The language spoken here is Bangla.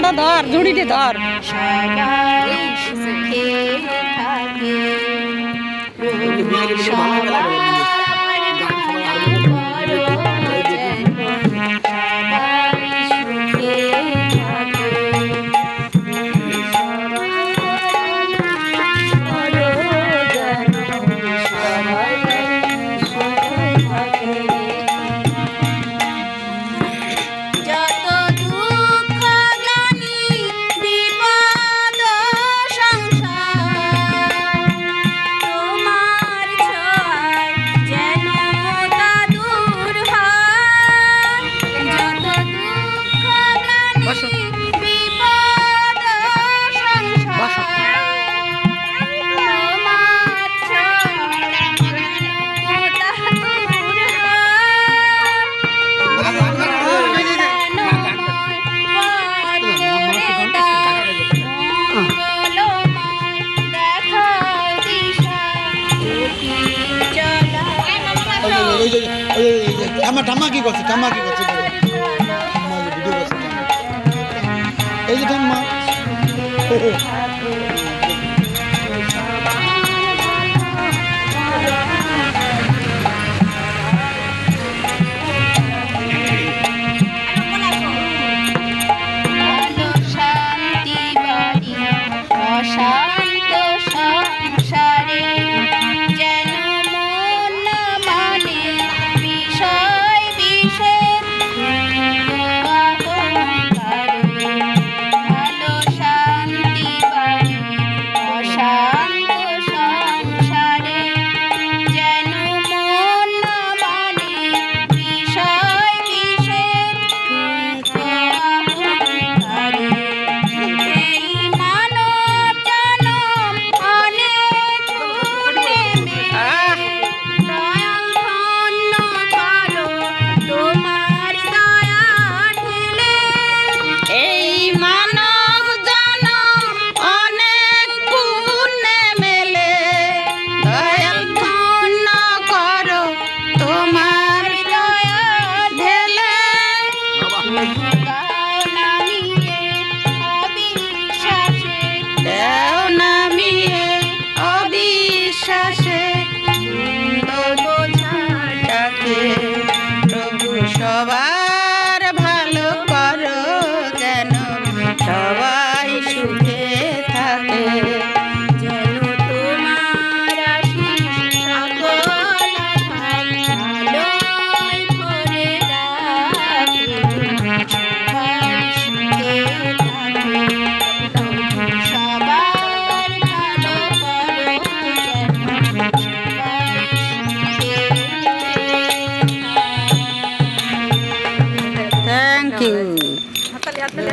তো ধর ঝুড়িতে ধর সবাই সুখে থাকে সবার মঙ্গল যেন সবাই সুখে থাকে যত দুঃখ গ্লানি বিপদ সংসার তোমার ছোঁয়ায় যেন তা দূর হয় যত দুঃখ গ্লানি বিপদ সংসার তোমার ছোঁয়ায় যেন তা দূর ঠাম্মা কি করছে ঠাম্মা কি করছে ভিডিও করছে এই যে ঠাম্মা